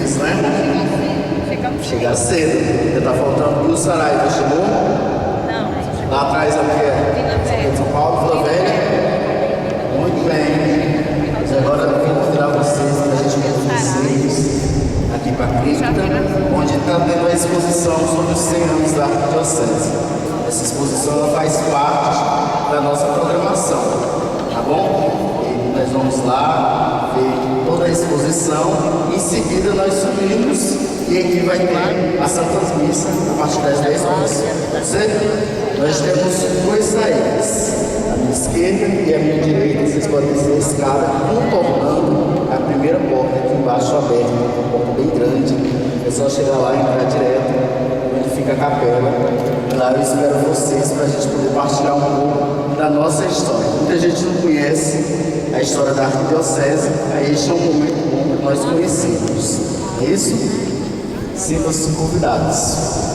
simples, né? Chegar cedo. Já tá faltando o Sarai, já chegou? Não. Lá atrás aqui é São Paulo, Vila Velha. Muito bem. Mas agora eu vou convidar vocês para a gente conhecer aqui para a cripta, onde está tendo a exposição sobre os 100 anos da Arquidiocese. Essa exposição ela faz parte da nossa programação, tá bom? E nós vamos lá ver toda a exposição. Em seguida nós subimos e aqui vai ter a Santa Missa a partir das 10 horas. Pode ser? Nós temos dois saídas, a minha esquerda e a minha direita. Vocês podem ver a escada contornando a primeira porta aqui embaixo aberta, uma porta bem grande. É só chegar lá e entrar direto onde fica a capela. Lá eu espero vocês para a gente poder partilhar um pouco da nossa história. Muita gente não conhece a história da Arquidiocese, aí este é um momento bom para nós conhecermos. É isso? Sintam-se convidados.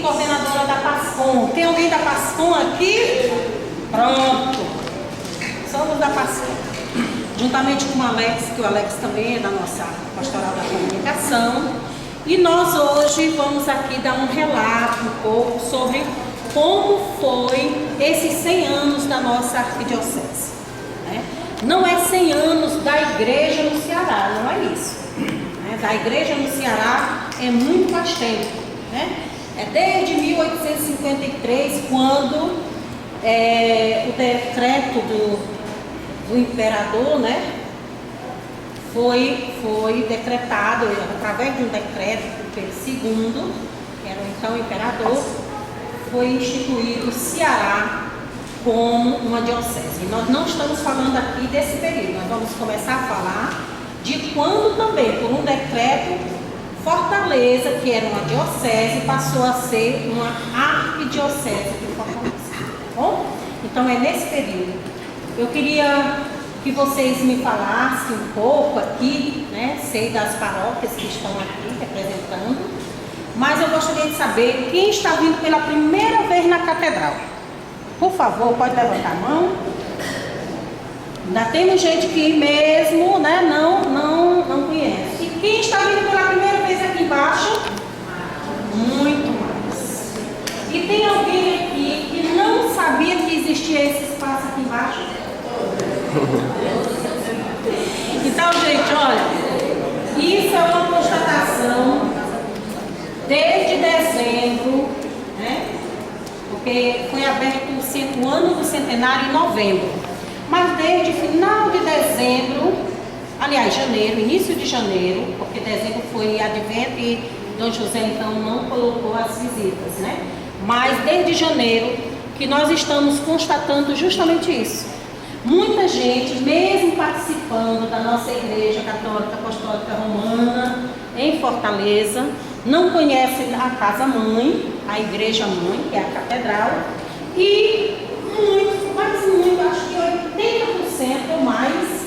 Coordenadora da PASCOM. Tem alguém da PASCOM aqui? Pronto. Somos da PASCOM. Juntamente com o Alex, que o Alex também é da nossa Pastoral da Comunicação. E nós hoje vamos aqui dar um relato um pouco sobre como foi esses 100 anos da nossa arquidiocese. Né? Não é 100 anos da igreja no Ceará, não é isso. Né? Da igreja no Ceará é muito mais tempo. Né? É desde 1853, quando o decreto do imperador, né, foi decretado, através de um decreto do Pedro II, que era o então imperador, foi instituído o Ceará como uma diocese. E nós não estamos falando aqui desse período, nós vamos começar a falar de quando também, por um decreto, Fortaleza, que era uma diocese, passou a ser uma arquidiocese de Fortaleza. Tá bom? Então é nesse período. Eu queria que vocês me falassem um pouco aqui, né? Sei das paróquias que estão aqui representando, mas eu gostaria de saber quem está vindo pela primeira vez na catedral. Por favor, pode levantar a mão. Ainda temos gente que mesmo, né, não conhece. E quem está vindo pela primeira vez aqui embaixo? Muito mais. E tem alguém aqui que não sabia que existia esse espaço aqui embaixo? Então, gente, olha, isso é uma constatação desde dezembro, né? Porque foi aberto o ano do centenário em novembro. Mas desde final de dezembro, aliás, janeiro, início de janeiro, porque dezembro foi advento e Dom José então não colocou as visitas, né? Mas desde janeiro que nós estamos constatando justamente isso. Muita gente, mesmo participando da nossa Igreja Católica Apostólica Romana em Fortaleza, não conhecem a casa-mãe, a igreja-mãe, que é a catedral, e muito, mas muito, acho que 80% ou mais,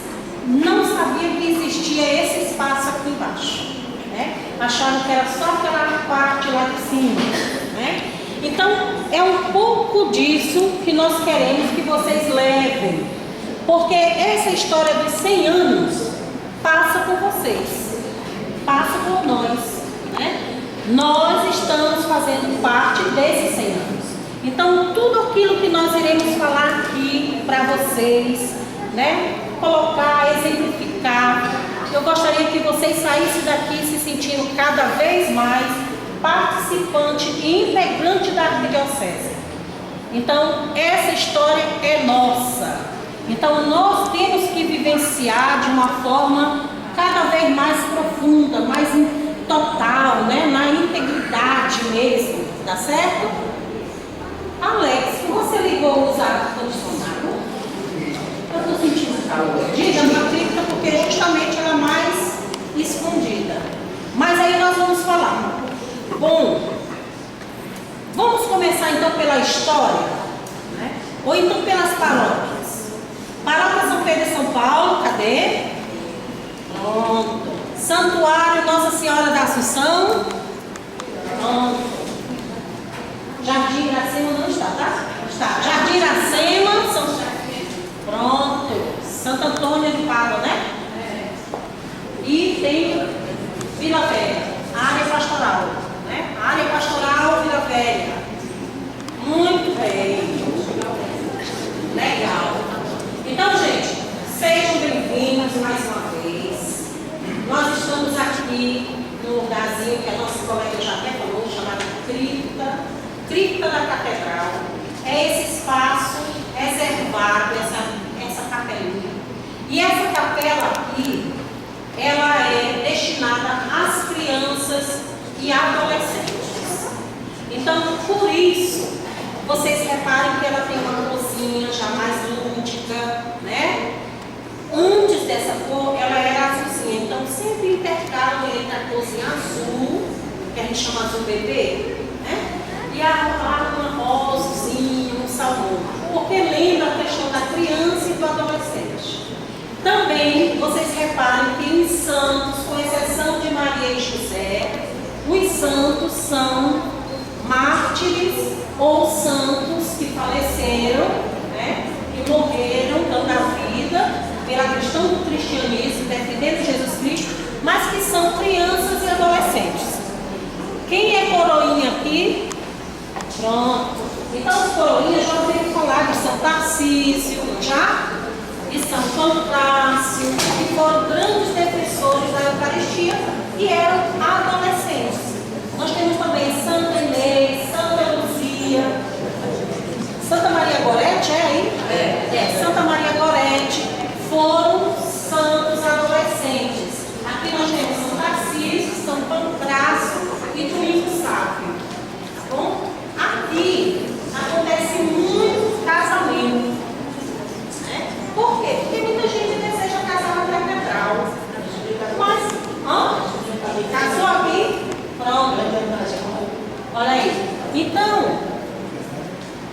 não sabiam que existia esse espaço aqui embaixo, né? Acharam que era só aquela parte lá de cima, né? Então, é um pouco disso que nós queremos que vocês levem, porque essa história dos 100 anos passa por vocês, passa por nós, né? Nós estamos fazendo parte desses 100 anos. Então, tudo aquilo que nós iremos falar aqui para vocês, né? Colocar, exemplificar, eu gostaria que vocês saíssem daqui se sentindo cada vez mais participante e integrante da arquidiocese. Então, essa história é nossa. Então, nós temos que vivenciar de uma forma cada vez mais profunda, mais total, né? Na integridade mesmo, tá certo? Alex, você ligou os ar-condicionado? Eu estou sentindo calor. Diga-me a cripta, porque justamente ela é mais escondida. Mas aí nós vamos falar. Bom, vamos começar então pela história, né? Ou então pelas paróquias. Paróquia São Pedro e São Paulo, cadê? Pronto. Santuário Nossa Senhora da Assunção. Pronto. Jardim Iracema não está, tá? Está. Jardim Iracema, São... Pronto. Santo Antônio de Pádua, né? E tem Vila Velha, área pastoral, né? Área pastoral Vila Velha. Muito bem. Legal. Então, gente, sejam bem-vindos mais uma vez. Nós estamos aqui no lugarzinho que a nossa colega já até falou, chamado Cripta da Catedral. É esse espaço reservado, essa capelinha. E essa capela aqui, ela é destinada às crianças e adolescentes. Então, por isso, vocês reparem que ela tem uma cozinha já mais lúdica, né? Antes dessa cor, ela era azulzinha. Então, sempre intercalam entre a corzinha azul, que a gente chama azul bebê, né? E um rosazinho, um salmão. Porque lembra a questão da criança e do adolescente. Também, vocês reparem que em santos, com exceção de Maria e José, os santos são mártires ou santos que faleceram, né? Que morreram, dando a vida pela questão do cristianismo, defendendo Jesus Cristo, mas que são crianças e adolescentes. Quem é coroinha aqui? Pronto. Então, os coroinhas já ouviram falar de São Tarcísio, já? De São Pancrácio, que foram grandes defensores da Eucaristia e eram adolescentes. Nós temos também Santa Inês, Santa Luzia, Santa Maria Gorete, é aí? Santa Maria Gorete, foram santos adolescentes. Aqui nós temos São Tarcísio, São Pancrácio e Domingos Sávio. Tá bom? Aqui acontece muito casamento. Né? Por quê? Porque muita gente deseja casar na catedral. Mas, casou aqui? Pronto. Olha aí. Então,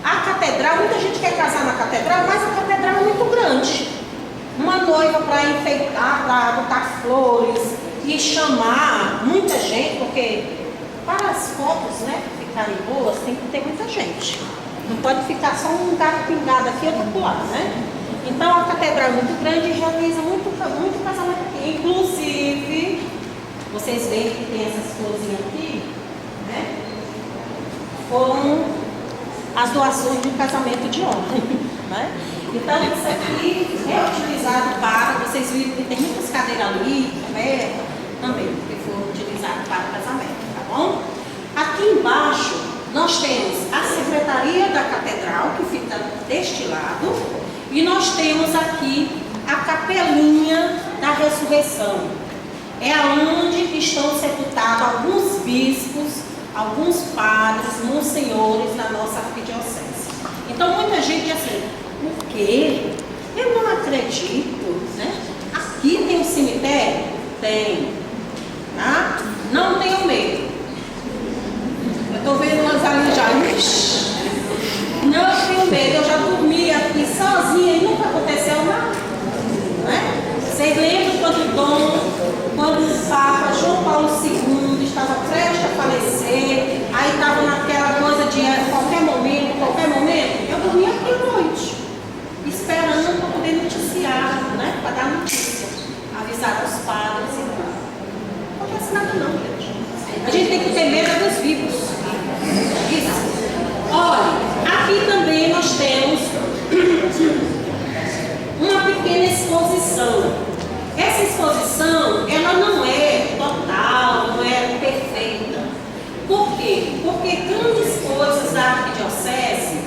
a catedral, muita gente quer casar na catedral, mas a catedral é muito grande. Uma noiva para enfeitar, para botar flores e chamar muita gente, porque para as fotos, né, ficarem boas, tem que ter muita gente. Não pode ficar só um gato pingado aqui e outro lá, né? Então a catedral é muito grande e realiza muito casamento aqui. Inclusive, vocês veem que tem essas florzinhas aqui, né? Foram as doações do casamento de ontem, né? Então isso aqui é utilizado para, vocês viram que tem muitas cadeiras ali, né? Também, que foram utilizadas para o casamento, tá bom? Aqui embaixo nós temos a secretaria da catedral, que fica deste lado, e nós temos aqui a capelinha da ressurreição. É onde estão sepultados alguns bispos, alguns padres, monsenhores da nossa arquidiocese. Então muita gente diz assim, o quê? Eu não acredito, né? Aqui tem um cemitério? Tem. Tá? Não tenham medo. Não tenho medo, eu já dormi aqui sozinha e nunca aconteceu nada. Né? Vocês lembram quando o Papa João Paulo II estava prestes a falecer, aí estava naquela coisa de qualquer momento, eu dormi aqui à noite, esperando para poder noticiar, né? Para dar notícia, avisar os padres e tal. Não acontece nada não, gente. A gente tem que ter medo dos vivos. Isso. Olha, aqui também nós temos uma pequena exposição. Essa exposição, ela não é total, não é perfeita. Por quê? Porque grandes coisas da Arquidiocese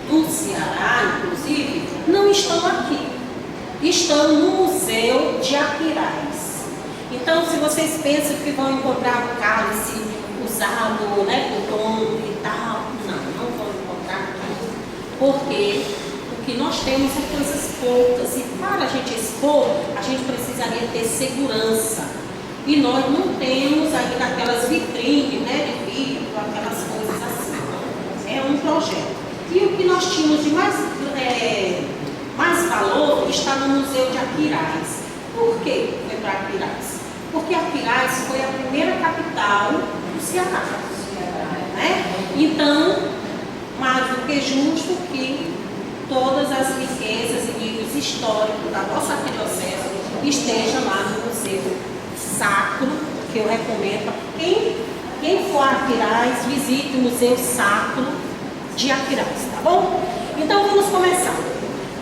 do Ceará, inclusive, não estão aqui. Estão no Museu de Aquiraz. Então, se vocês pensam que vão encontrar o cálice usado, né, por dom e tal, não vão encontrar aqui. Porque o que nós temos é coisas poucas e para a gente expor, a gente precisaria ter segurança. E nós não temos ainda aquelas vitrines, né, de vidro, aquelas coisas assim. É um projeto. E o que nós tínhamos de mais valor está no Museu de Aquiraz. Por que foi para Aquiraz? Porque Aquiraz foi a primeira capital do Ceará. Né? Então, mais do que justo que todas as riquezas e livros históricos da nossa arquidiocese estejam lá no Museu Sacro, que eu recomendo. Quem for a Aquiraz, visite o Museu Sacro de Aquiraz, tá bom? Então vamos começar.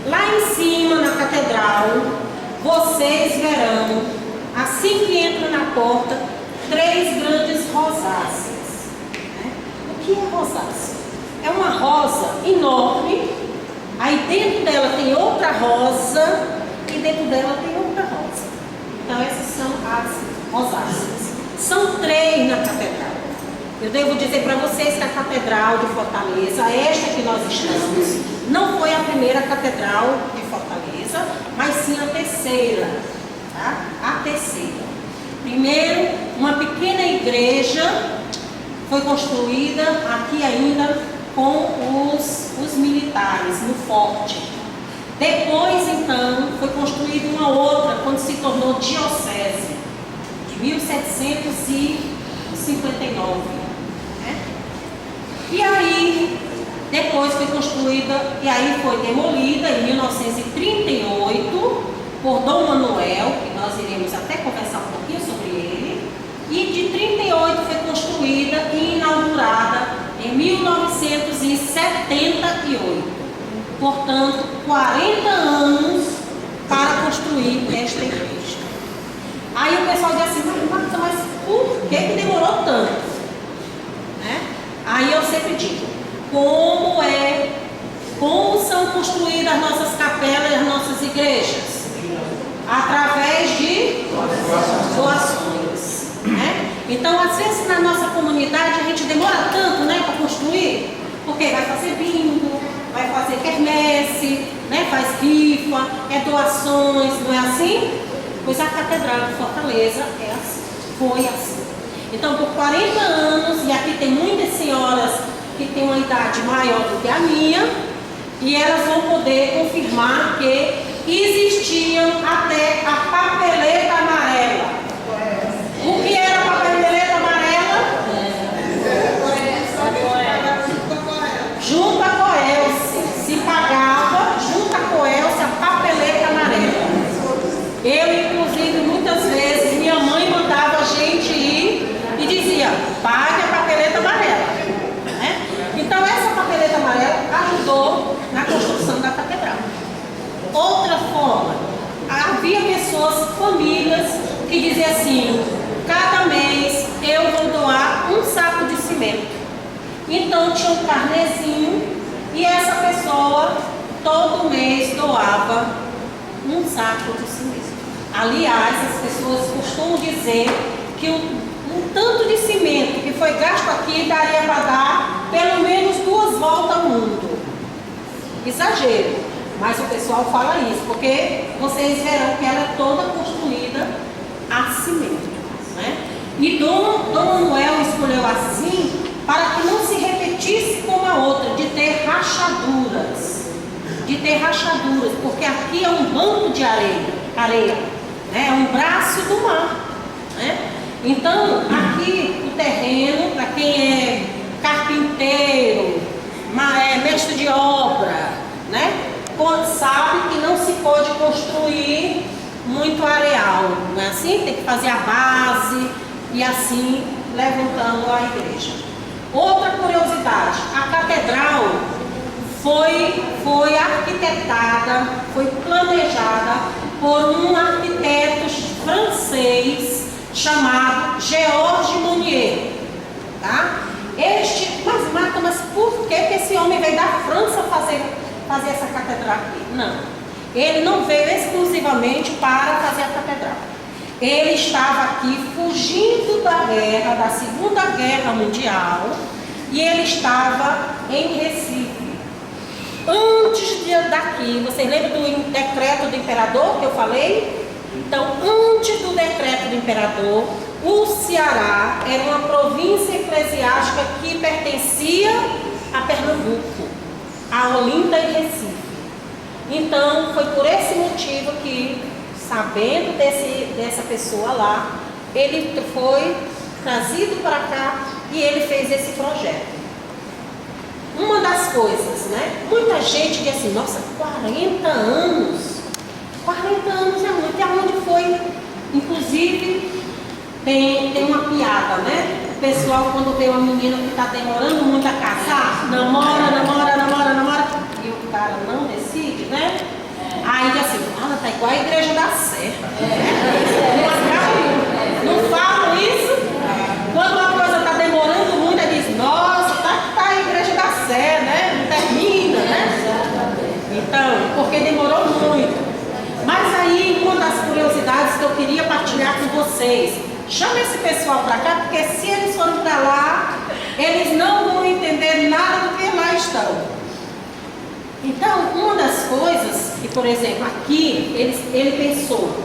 Lá em cima, na catedral, vocês verão, assim que entram na porta, 3 grandes rosáceas. Né? O que é rosácea? É uma rosa enorme, aí dentro dela tem outra rosa e dentro dela tem outra rosa. Então essas são as rosáceas. São 3 na catedral. Eu devo dizer para vocês que a Catedral de Fortaleza, esta que nós estamos, não foi a primeira catedral de Fortaleza, mas sim a terceira. Tá? A terceira. Primeiro, uma pequena igreja foi construída aqui ainda com os militares no forte. Depois, então, foi construída uma outra quando se tornou diocese, de 1759. E aí, depois foi construída, e aí foi demolida em 1938 por Dom Manuel, que nós iremos até conversar um pouquinho sobre ele, e de 38 foi construída e inaugurada em 1978. Portanto, 40 anos para construir esta igreja. Aí o pessoal diz assim, mas por que demorou tanto? Né? Aí eu sempre digo, como são construídas as nossas capelas e as nossas igrejas? Através de doações. Né? Então, às vezes na nossa comunidade a gente demora tanto, né, para construir, porque vai fazer bingo, vai fazer quermesse, né, faz rifa, doações, não é assim? Pois a Catedral de Fortaleza é assim, foi assim. Então, por 40 anos, e aqui tem muitas senhoras que têm uma idade maior do que a minha, e elas vão poder confirmar que existiam até a papeleta amarela. O que era a papeleta amarela? Junto à Coelce. Se pagava, junto à Coelce, a papeleta amarela. Eu, inclusive, muitas vezes, minha mãe mandava a gente ir e dizia, pague a papeleta amarela. Né? Então, essa papeleta amarela ajudou na construção da catedral. Outra forma, havia pessoas, famílias, que diziam assim, cada mês eu vou doar um saco de cimento. Então, tinha um carnezinho e essa pessoa, todo mês, doava um saco de cimento. Aliás, as pessoas costumam dizer que um tanto de cimento que foi gasto aqui daria para dar pelo menos 2 voltas ao mundo. Exagero, mas o pessoal fala isso, porque vocês verão que ela é toda construída a cimento. Né? E Dom Manuel escolheu assim para que não se repetisse como a outra. de ter rachaduras, porque aqui é um banco de areia, né? É um braço do mar, né? Então, aqui o terreno, para quem é carpinteiro, mestre de obra, né? Sabe que não se pode construir muito areal, não é assim? Tem que fazer a base e assim levantando a igreja. Outra curiosidade, a catedral foi arquitetada, foi planejada por um arquiteto francês chamado Georges Monnier, tá? Mas por que esse homem veio da França fazer essa catedral aqui? Não, ele não veio exclusivamente para fazer a catedral. Ele estava aqui fugindo da Segunda Guerra Mundial, e ele estava em Recife. Antes daqui, vocês lembram do decreto do imperador que eu falei? Então, antes do decreto do imperador, o Ceará era uma província eclesiástica que pertencia a Pernambuco, a Olinda e Recife. Então, foi por esse motivo que, sabendo dessa pessoa lá, ele foi trazido para cá e ele fez esse projeto. Uma das coisas, né? Muita gente diz assim, nossa, 40 anos. 40 anos é muito. E aonde foi? Inclusive, tem uma piada, né? O pessoal, quando vê uma menina que está demorando muito a casar, namora, e o cara não decide, né? Aí diz assim, tá igual a igreja da Sé. Não falam isso? Quando uma coisa está demorando muito, ele diz, nossa, tá a igreja da Sé, né? Não termina, né? Então, porque demorou muito. Mas aí, uma das curiosidades que eu queria partilhar com vocês, chama esse pessoal para cá, porque se eles forem para lá, eles não vão entender nada do que lá estão. Então, uma das coisas que, por exemplo, aqui, ele pensou,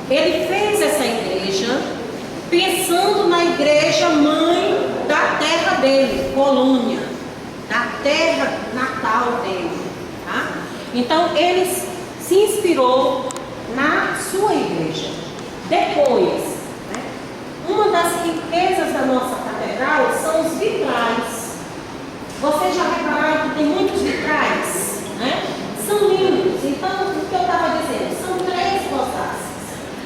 ele fez essa igreja pensando na igreja mãe da terra dele, Colônia, da terra natal dele, tá? Então, ele se inspirou na sua igreja. Depois, né, uma das riquezas da nossa catedral são os vitrais. Vocês já repararam que tem muitos vitrais, né? São lindos. Então, o que eu estava dizendo, são 3 rosáceas.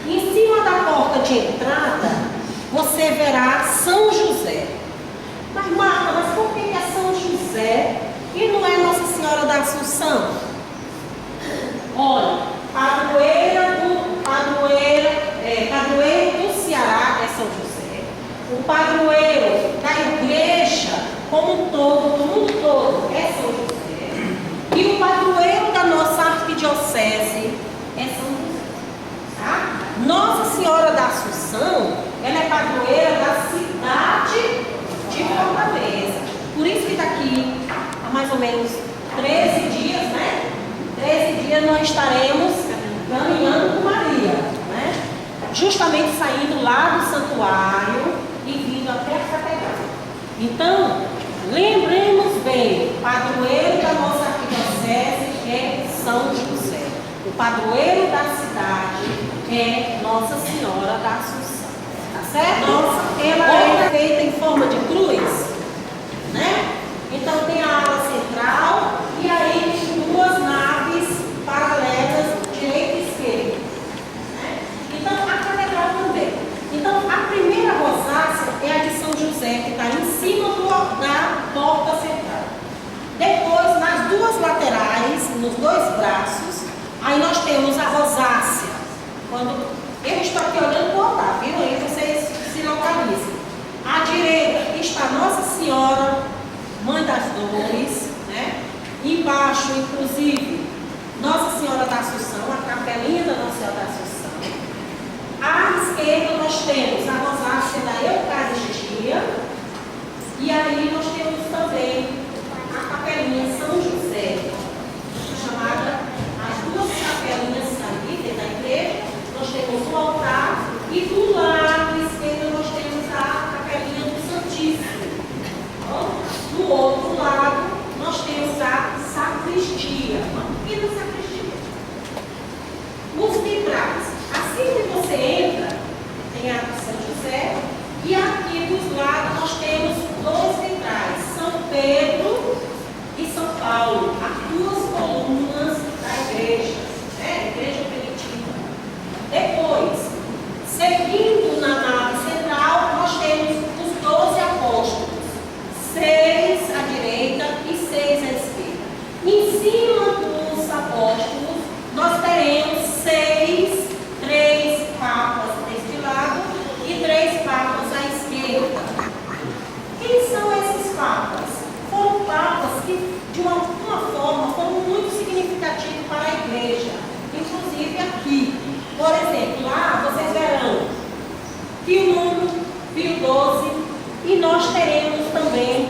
Em cima da porta de entrada, você verá São José. Mas Marta, mas por que é São José e não é Nossa Senhora da Assunção? Olha, padroeiro do Ceará é São José. O padroeiro da igreja como um todo, do mundo todo, é São José. E o padroeiro da nossa arquidiocese é São José. Tá? Nossa Senhora da Assunção, ela é padroeira da cidade de Fortaleza. Por isso que daqui a mais ou menos 13 dias, né? 13 dias nós estaremos caminhando com Maria, né? Justamente saindo lá do santuário e vindo até a catedral. Então, lembremos bem, o padroeiro da nossa arquidiocese é São José. O padroeiro da cidade é Nossa Senhora da Assunção. Tá certo? Ela é feita em forma de cruz, né? Então tem a ala central e aí tem 2 naves paralelas, direita e esquerda, né? Então a catedral também. Então a primeira rosácea é a de São José, que está em cima da porta central. Depois, nas 2 laterais, nos 2 braços, aí nós temos a rosácea. Quando eu estou aqui olhando para o altar, viu? Aí vocês se localizem. À direita está Nossa Senhora, Mãe das Dores, né? Embaixo, inclusive, Nossa Senhora da Assunção, a capelinha da Nossa Senhora da Assunção. À esquerda nós temos a rosácea da Eucaristia. E aí nós temos também a capelinha São José, chamada as 2 capelinhas ali dentro da igreja. Nós temos o altar e do lado esquerdo nós temos a capelinha do Santíssimo. Do outro lado, nós temos a sacristia. E E aqui dos lados nós temos dois vitrais, São Pedro e São Paulo, as duas colunas da igreja, né? Igreja primitiva. Depois, seguindo na nave central, nós temos os 12 apóstolos, 6 à direita e 6 à esquerda. Em cima dos apóstolos, nós teremos 3 papas deste lado e 3 papas à esquerda. Quem são esses papas? Foram papas que, de uma forma, foram muito significativos para a igreja. Inclusive aqui. Por exemplo, lá vocês verão Pio IX, Pio XII, e nós teremos também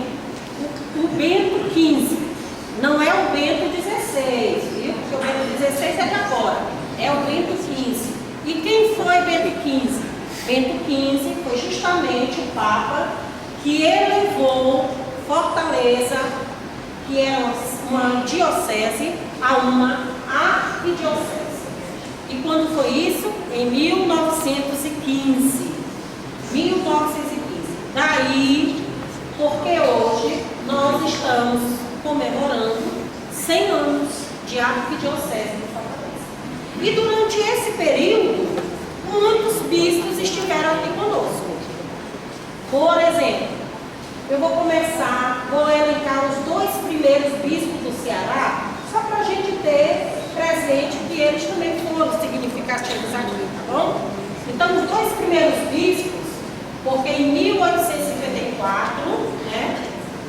o Bento XV. Não é o Bento XVI, viu? Porque o Bento XVI é de agora. É o Bento XV. E quem foi Bento XV? Bento XV foi justamente o Papa que elevou Fortaleza, que era uma diocese, a uma arquidiocese. E quando foi isso? Em 1915. 1915. Daí, porque hoje nós estamos comemorando 100 anos de arquidiocese de Fortaleza. E durante esse período, muitos bispos estiveram aqui conosco. Por exemplo, eu vou elencar os 2 primeiros bispos do Ceará, só para a gente ter presente que eles também foram significativos aqui, tá bom? Então, os 2 primeiros bispos, porque em 1854, né,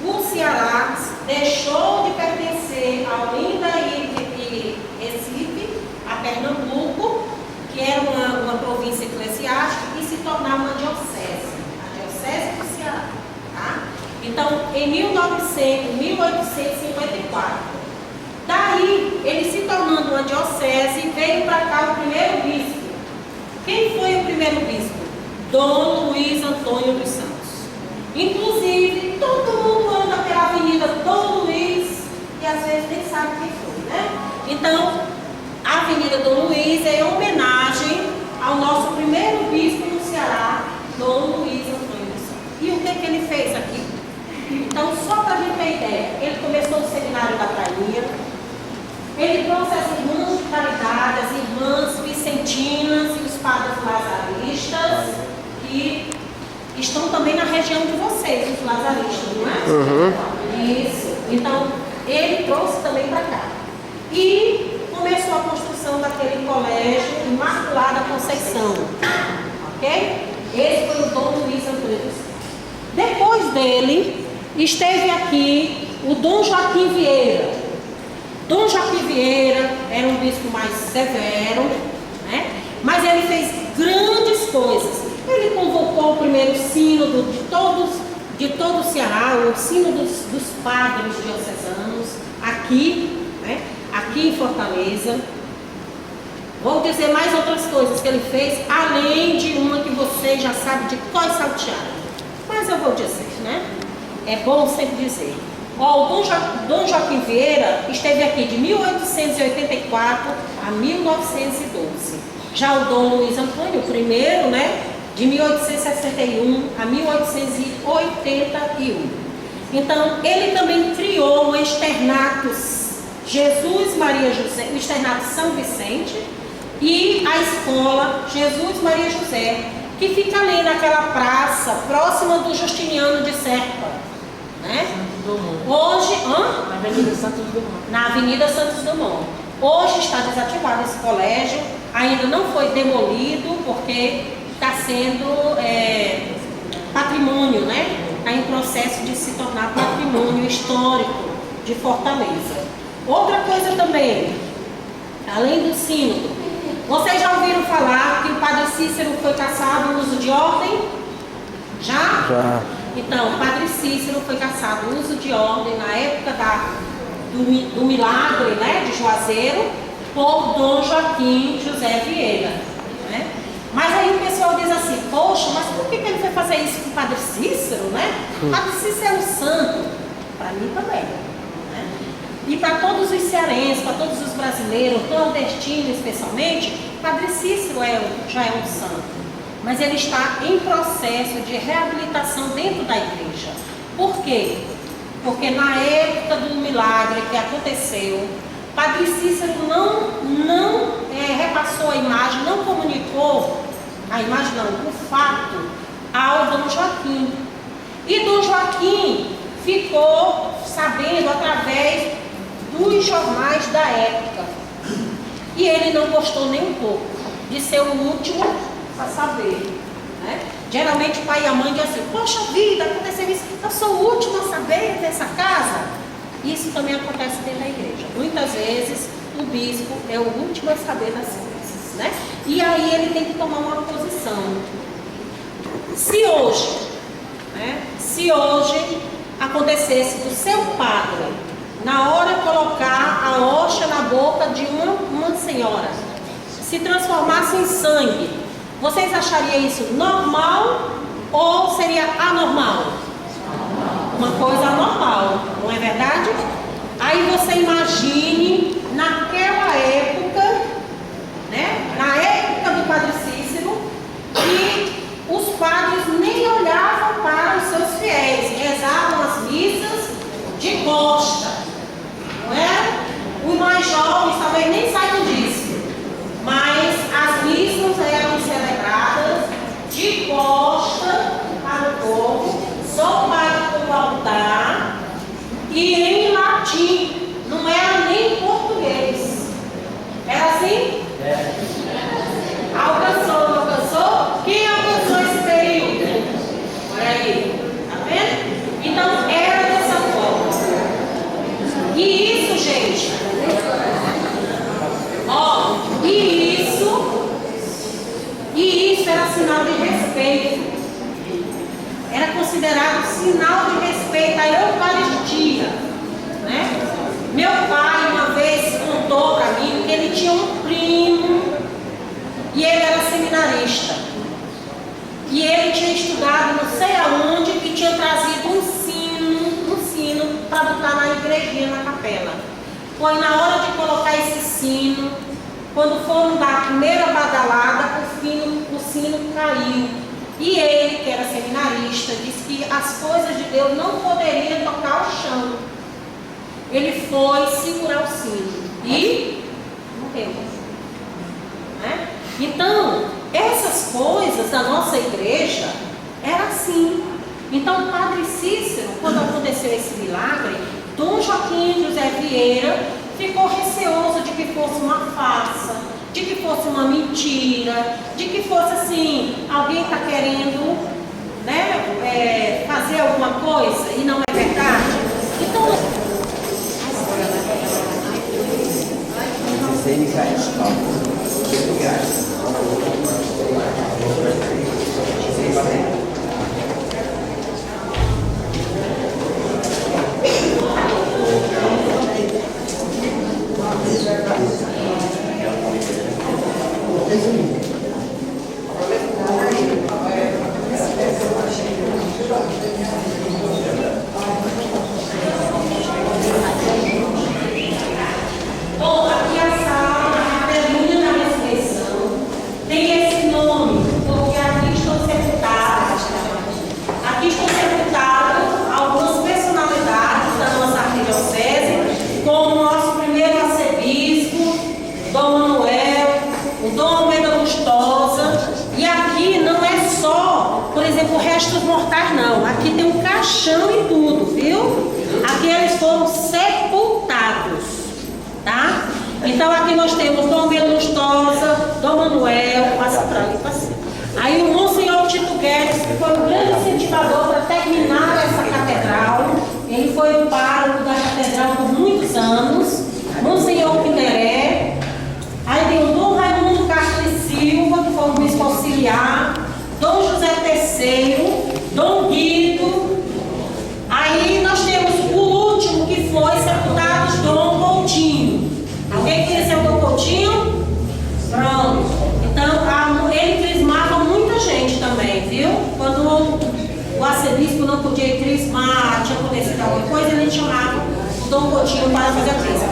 o Ceará deixou de pertencer a Olinda e Recife, a Pernambuco, que era uma província eclesiástica, e se tornar uma diocese, a diocese do Ceará. Tá? Então, em 1854, daí, ele se tornando uma diocese, veio para cá o primeiro bispo. Quem foi o primeiro bispo? Dom Luiz Antônio dos Santos. Inclusive, todo mundo anda pela Avenida Dom Luiz e às vezes nem sabe quem foi, né? Então, a Avenida Dom Luiz é em homenagem ao nosso primeiro bispo no Ceará, Dom Luiz Antônio dos Santos. E o que ele fez aqui? Então, só para a gente ter ideia, ele começou o seminário da Prainha, ele trouxe as irmãs de caridade, as irmãs vicentinas e os padres lazaristas, que estão também na região de vocês, os lazaristas, não é? Uhum. Isso. Então, ele trouxe também para cá. E começou a construção daquele colégio Imaculada Conceição. Ok? Esse foi o Dom Luiz Antônio dos Santos. Depois dele, esteve aqui o Dom Joaquim Vieira. Dom Joaquim Vieira era um bispo mais severo, né? Mas ele fez grandes coisas. Ele convocou o primeiro sínodo de todo o Ceará, o sínodo dos padres diocesanos, aqui, né? Aqui em Fortaleza. Vou dizer mais outras coisas que ele fez, além de uma que você já sabe de cor e salteado. Mas eu vou dizer, né? É bom sempre dizer. Ó, o Dom Joaquim Vieira esteve aqui de 1884 a 1912. Já o Dom Luiz Antônio, o primeiro, né? De 1861 a 1881. Então, ele também criou o externato Jesus Maria José, o externato São Vicente e a escola Jesus Maria José, que fica ali naquela praça, próxima do Justiniano de Serpa, né? Hoje, na Avenida Santos Dumont. Na Avenida Santos Dumont. Hoje está desativado esse colégio, ainda não foi demolido, porque está sendo patrimônio, né? Está em processo de se tornar patrimônio histórico de Fortaleza. Outra coisa também, além do sínodo, vocês já ouviram falar que o padre Cícero foi cassado no uso de ordem? Já? Já. Então, o padre Cícero foi cassado no uso de ordem na época do milagre, né, de Juazeiro, por Dom Joaquim José Vieira, né? Mas aí o pessoal diz assim, poxa, mas por que ele foi fazer isso com o padre Cícero, né? O padre Cícero é um santo. Para mim também, né? E para todos os cearenses, para todos os brasileiros, nordestinos especialmente, o padre Cícero já é um santo. mas ele está em processo de reabilitação dentro da igreja. Por quê? Porque na época do milagre que aconteceu, Padre Cícero não repassou a imagem, não comunicou a imagem, não, o fato ao Dom Joaquim. E Dom Joaquim ficou sabendo através dos jornais da época. E ele não gostou nem um pouco de ser o último a saber, né? Geralmente o pai e a mãe dizem assim: poxa vida, aconteceu isso, eu sou o último a saber dessa casa. Isso também acontece dentro da igreja. Muitas vezes o bispo é o último a saber das coisas, né? E aí ele tem que tomar uma posição. Se hoje acontecesse do seu padre, na hora de colocar a hóstia na boca de uma senhora, se transformasse em sangue, vocês achariam isso normal ou seria anormal? Uma coisa anormal, não é verdade? Aí você imagine naquela época, né? Na época do Padre Cícero, que os padres nem olhavam para os seus fiéis, rezavam as missas de costa, não é? Os mais jovens talvez nem saibam disso, mas as missas eram celebradas de costa para o povo, só o padre do altar e em latim, não era nem em português. Era assim? Alcançou, não alcançou? Quem alcançou esse período? Olha aí, tá vendo? Então era dessa forma. E isso, gente, e isso era sinal de respeito. Era considerado sinal de respeito à Eucaristia, né? Meu pai uma vez contou para mim que ele tinha um primo e ele era seminarista. E ele tinha estudado não sei aonde e tinha trazido um sino para botar na igrejinha, na capela. Foi na hora de colocar esse sino, quando foram dar a primeira badalada, o sino caiu. E ele, que era seminarista, disse que as coisas de Deus não poderiam tocar o chão. Ele foi segurar o sino e morreu, né? Então, essas coisas da nossa igreja era assim. Então, o Padre Cícero, quando aconteceu esse milagre, Dom Joaquim José Vieira ficou receoso de que fosse uma farsa, de que fosse uma mentira, de que fosse assim, alguém está querendo, né, fazer alguma coisa e não é verdade. Então, restos mortais não, aqui tem um caixão e tudo, viu? Aqui eles foram sepultados, tá? Então aqui nós temos Dom Bento Lustosa, Dom Manuel, passa pra ali, passa. Aí o Monsenhor Tito Guedes, que foi um grande incentivador para terminar essa catedral. Ele foi o pároco da catedral por muitos anos. Monsenhor Pinderé. Aí tem o Dom Raimundo Castro e Silva, que foi o bispo auxiliar. Dom José III, Dom Guido. Aí nós temos o último que foi sepultado, Dom Coutinho. Alguém conheceu o Dom Coutinho? Pronto. Então ele crismava muita gente também, viu? Quando o arcebispo não podia crismar, tinha acontecido alguma coisa, ele chamava o Dom Coutinho para fazer a crisma.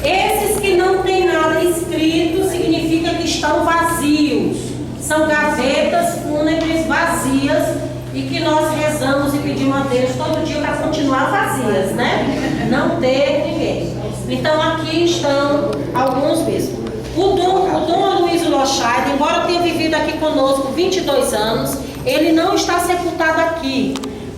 Esses que não tem nada escrito significa que estão vazios. são gavetas fúnebres vazias e que nós rezamos e pedimos a Deus todo dia para continuar vazias, né? Não ter ninguém. Então aqui estão alguns mesmo. O Dom Aloysio Lochaide, embora tenha vivido aqui conosco 22 anos, ele não está sepultado aqui,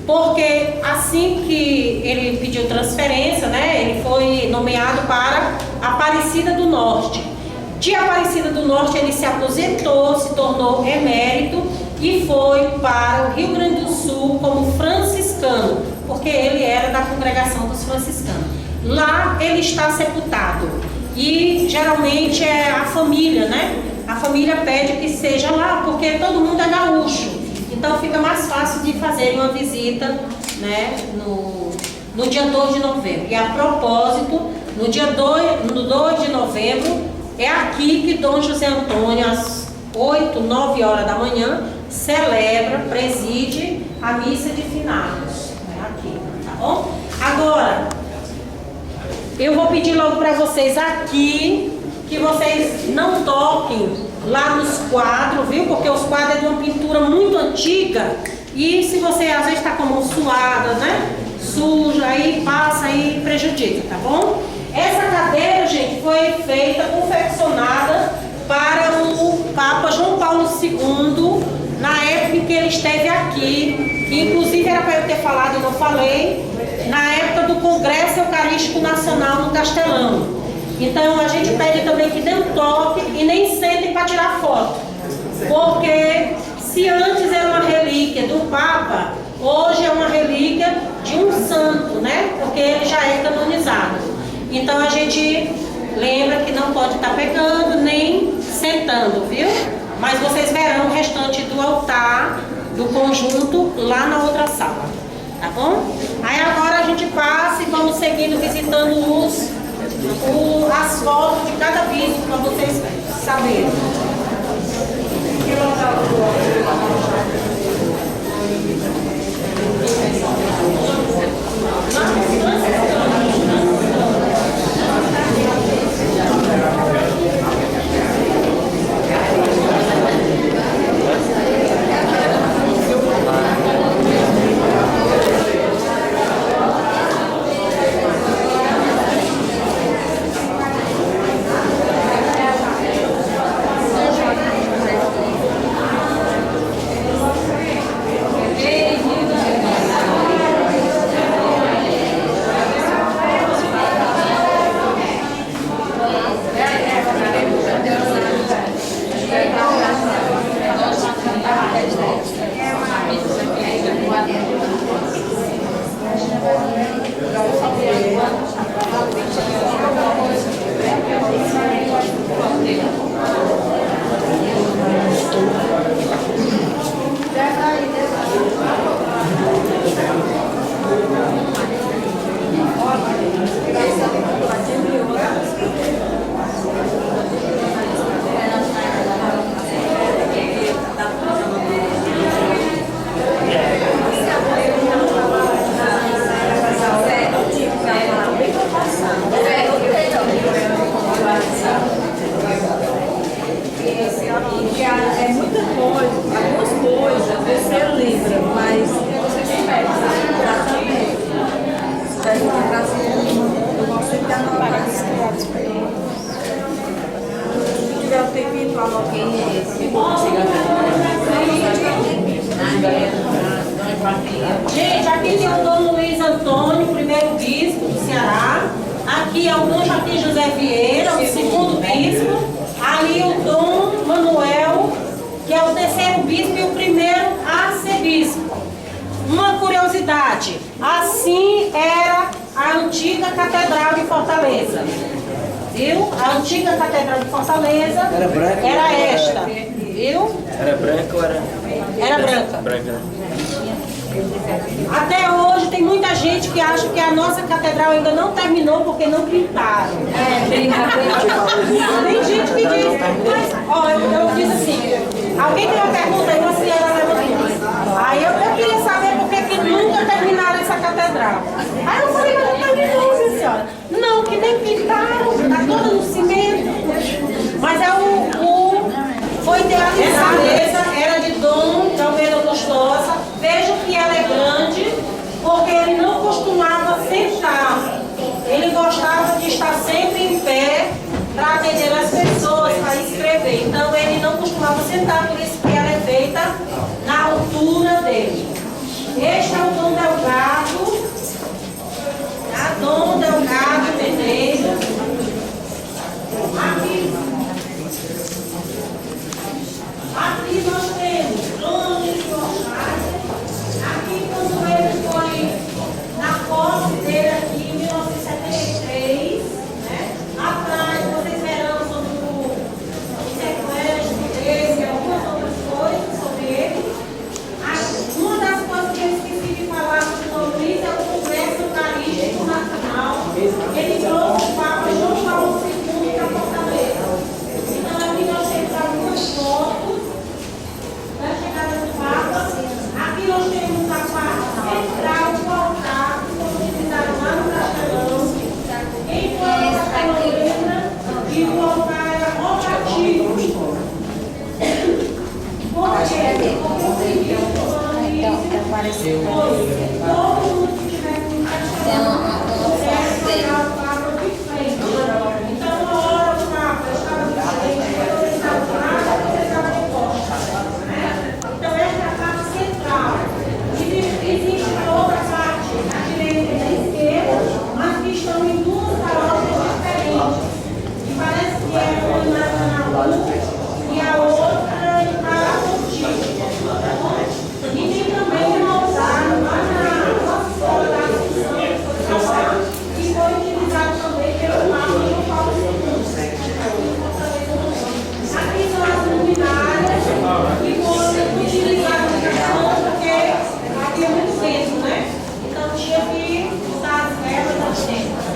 porque assim que ele pediu transferência, né, ele foi nomeado para Aparecida do Norte. De Aparecida do Norte ele se aposentou, se tornou emérito e foi para o Rio Grande do Sul como franciscano, porque ele era da congregação dos franciscanos. Lá ele está sepultado e geralmente é a família, né? A família pede que seja lá, porque todo mundo é gaúcho, então fica mais fácil de fazer uma visita, né, no dia 2 de novembro. E a propósito, no 2 de novembro, é aqui que Dom José Antônio, às 8, 9 horas da manhã, celebra, preside a missa de finados. É aqui, tá bom? Agora, eu vou pedir logo para vocês aqui, que vocês não toquem lá nos quadros, viu? Porque os quadros é de uma pintura muito antiga e se você às vezes está com a mão suada, né? Suja, aí passa e prejudica, tá bom? Essa cadeira, gente, foi feita, confeccionada para o Papa João Paulo II, na época em que ele esteve aqui, que inclusive era para eu ter falado e não falei, na época do Congresso Eucarístico Nacional no Castelão. Então a gente pede também que dê um toque e nem sentem para tirar foto, porque se antes era uma relíquia do Papa, hoje é uma relíquia de um santo, né? Porque ele já é canonizado. Então a gente lembra que não pode estar pegando nem sentando, viu? Mas vocês verão o restante do altar, do conjunto, lá na outra sala, tá bom? Aí agora a gente passa e vamos seguindo visitando as fotos de cada bispo, para vocês saberem. É muita coisa, algumas coisas você lembra, mas você se perde. Exatamente. Eu gosto de anotar as criadas para ele. Se tiver um tempinho, eu anotei esse. Gente, aqui tem o Dom Luiz Antônio, primeiro bispo do Ceará. Aqui é o Dom Joaquim José Vieira, o segundo bispo. Ali o Dom Manuel, que é o terceiro bispo e o primeiro arcebispo. Uma curiosidade, assim era a antiga Catedral de Fortaleza. Viu? A antiga Catedral de Fortaleza era esta. Viu? Era branca ou era? Era branca. Branca. Até hoje tem muita gente que acha que a nossa catedral ainda não terminou porque não pintaram. Tem gente que diz, mas ó, eu fiz assim, alguém tem uma pergunta aí, uma senhora levantou. Aí eu queria saber por que nunca terminaram essa catedral. Aí eu falei, mas não terminou, minha senhora. Não, que nem pintaram, está toda no cimento. Mas é foi idealizado. costumava sentar. Ele gostava de estar sempre em pé para atender as pessoas, para escrever. Então ele não costumava sentar, por isso que ela é feita na altura dele. Este é o Dom Delgado, tá? Dom Delgado Medeiros. Aqui nós temos Dona Luiz Borges. Aqui quando ele foi na posse dele aqui em 1973, né? Atrás vocês verão sobre o sequestro dele, algumas outras coisas sobre ele. Uma das coisas que eu esqueci de falar sobre o Dom Luiz é o Congresso Eucarístico Nacional. Ele trouxe o Papa João Paulo II para Fortaleza. Então aqui nós temos algumas fotos da chegada do Papa. Aqui nós temos a parte central do altar, que foi utilizado lá no Castelão. Quem foi a Castelana e o altar era rotativo. Por quê? Todo mundo que tivesse no Castelão deve jogar o Papa de frente. Então, na hora do Papa, eu estava de frente, eu estava do lado, você estava de costas. Então, essa é a parte central. Existe uma outra parte, à direita e à esquerda, mas que estão em duas paróquias diferentes. E parece que é uma em Maracanaú e a outra em Paraty. E tem também um altar lá na nossa escola da Assunção, que foi utilizado também pelo Papa João Paulo II. Aqui são as luminárias que foram utilizadas porque havia muito vento, né? Então tinha que usar as velas das tendas.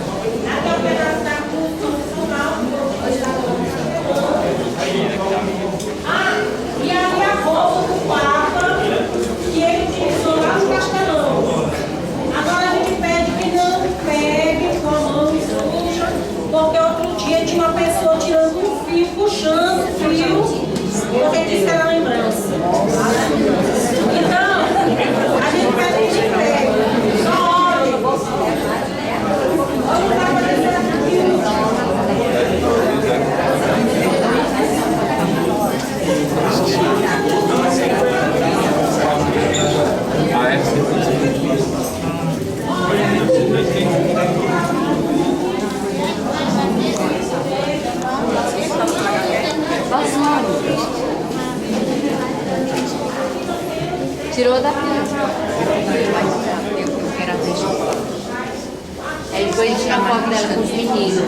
Aqui é o pedaço da cruz constitucional que foi utilizado no Castelão. E ali a roupa do Papa que ele utilizou lá no Castelão. Agora a gente pede que não pegue com a mão suja, porque outro dia tinha uma pessoa tirando um fio, puxando o fio, porque disse que era lembrança. Então, a gente pede que pegue. Só olhe. Vamos lá para descer aqui. Tirou da Aí foi tirar foto dela com os meninos.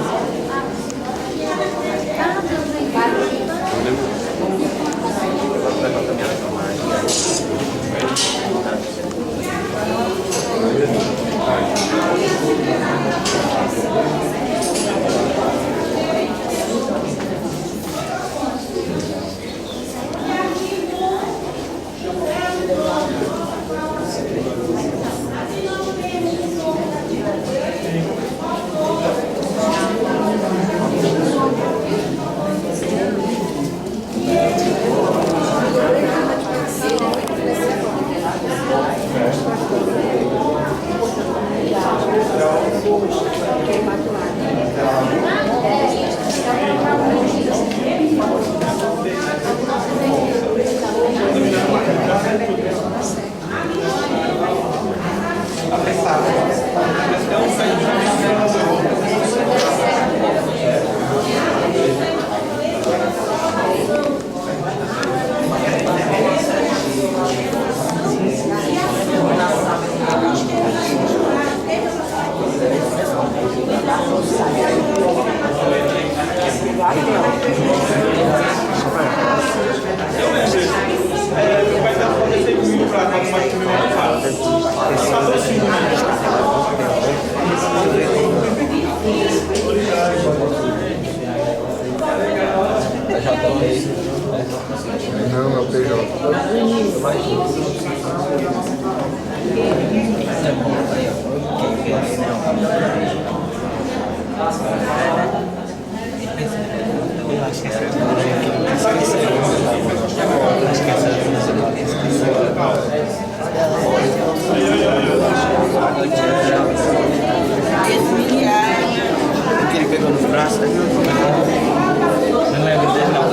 Não, é o PJ. Esqueci. Não lembro dele, não.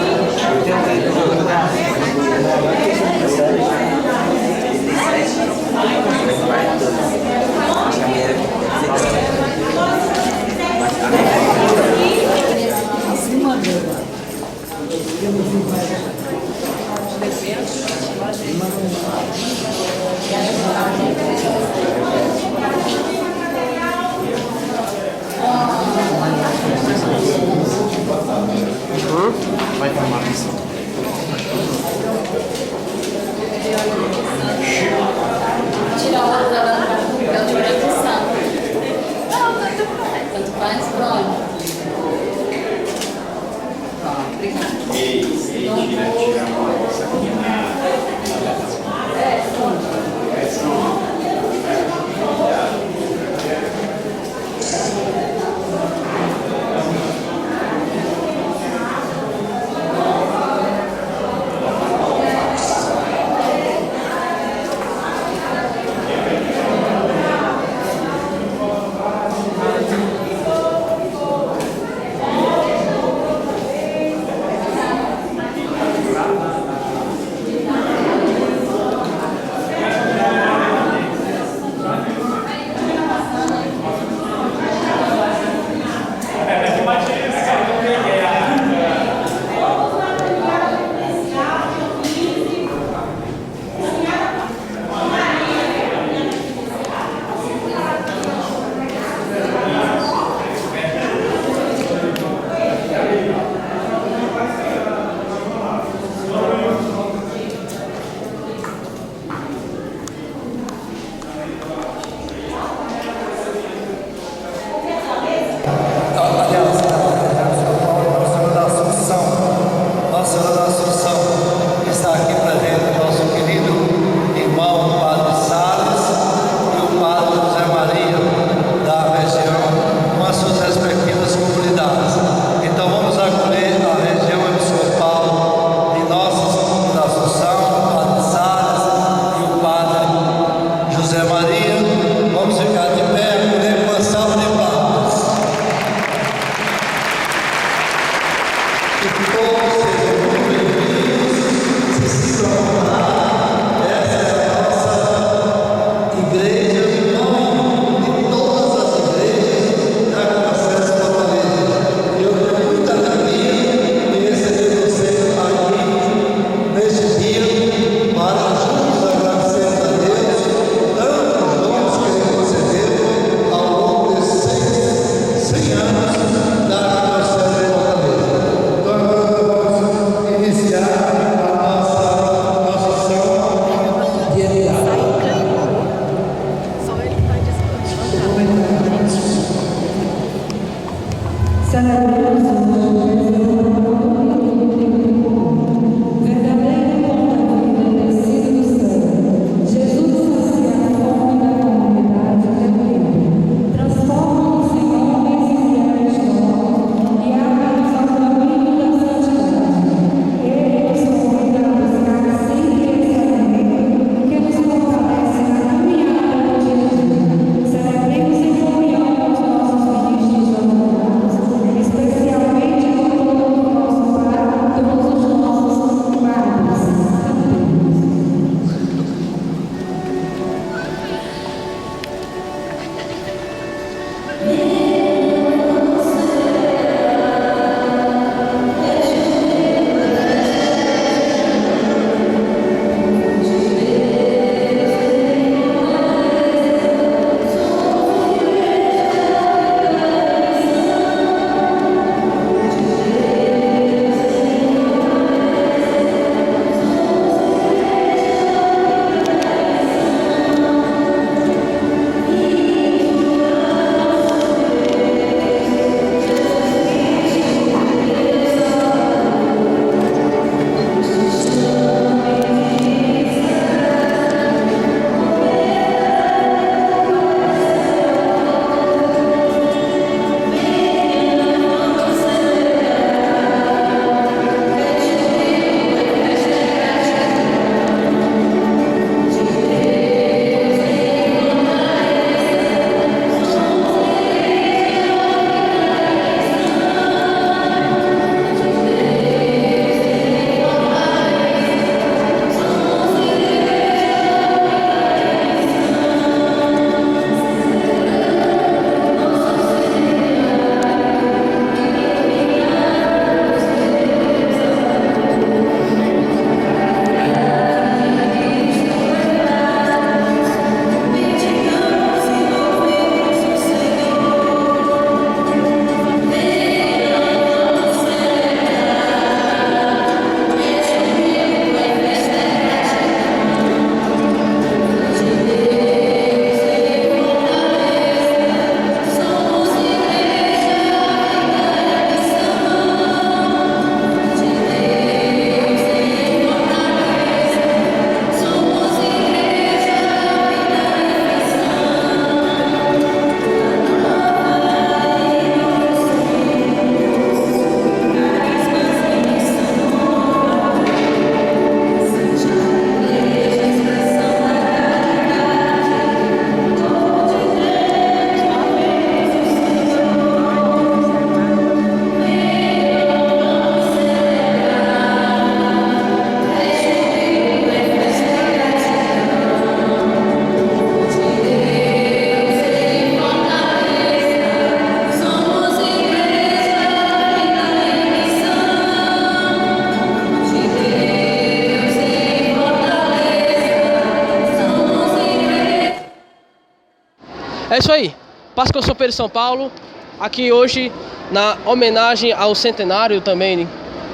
É isso aí. Paz com o São Pedro de São Paulo. Aqui hoje, na homenagem ao centenário também.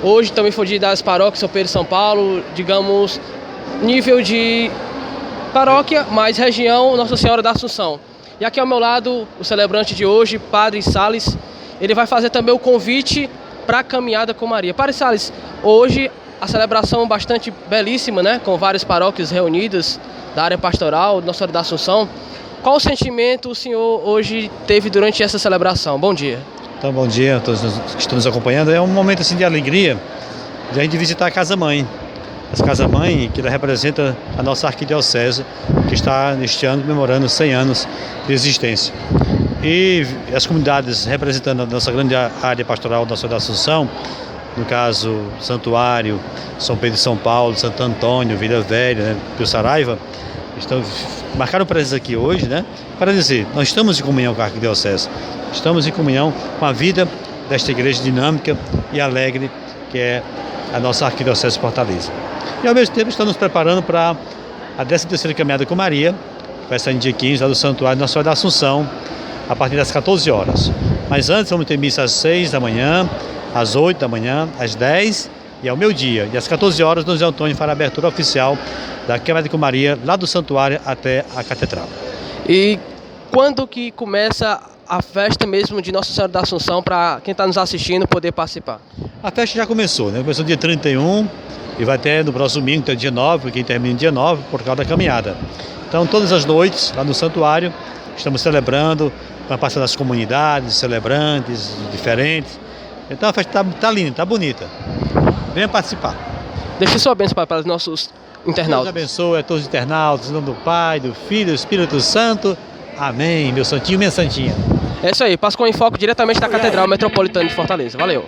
Hoje também foi dia das paróquias São Pedro de São Paulo. Digamos, nível de paróquia, mais região Nossa Senhora da Assunção. E aqui ao meu lado, o celebrante de hoje, Padre Salles. Ele vai fazer também o convite para a caminhada com Maria. Padre Salles, hoje a celebração bastante belíssima, né? Com várias paróquias reunidas da área pastoral, Nossa Senhora da Assunção. Qual o sentimento o senhor hoje teve durante essa celebração? Bom dia. Então, bom dia a todos que estão nos acompanhando. É um momento assim de alegria de a gente visitar a Casa Mãe. A Casa Mãe, que representa a nossa arquidiocese, que está neste ano comemorando 100 anos de existência. E as comunidades representando a nossa grande área pastoral, Nossa Senhora da Assunção, no caso, Santuário, São Pedro de São Paulo, Santo Antônio, Vila Velha, né, Pio Saraiva, marcaram presença aqui hoje, né, para dizer, nós estamos em comunhão com a arquidiocese, estamos em comunhão com a vida desta igreja dinâmica e alegre, que é a nossa arquidiocese de Fortaleza. E ao mesmo tempo estamos nos preparando para a 13ª caminhada com Maria, que vai sair no dia 15, lá do Santuário Nossa Senhora da Assunção, a partir das 14 horas. Mas antes vamos ter missa às 6 da manhã, às 8 da manhã, às 10 e ao meio-dia. E às 14 horas, Dom José Antônio fará a abertura oficial da caminhada com Maria, lá do Santuário até a Catedral. E quando que começa a festa mesmo de Nossa Senhora da Assunção, para quem está nos assistindo poder participar? A festa já começou, né? Começou dia 31 e vai até no próximo domingo, até dia 9, porque termina dia 9 por causa da caminhada. Então, todas as noites, lá no Santuário, estamos celebrando com a participação das comunidades, celebrantes diferentes. Então a festa está linda, está bonita. Venha participar. Deixe sua bênção para os nossos internautas. Deus abençoe a todos os internautas, em nome do Pai, do Filho e do Espírito Santo. Amém, meu santinho, minha santinha. É isso aí, Pascoal em Foco diretamente da Catedral Metropolitana de Fortaleza. Valeu!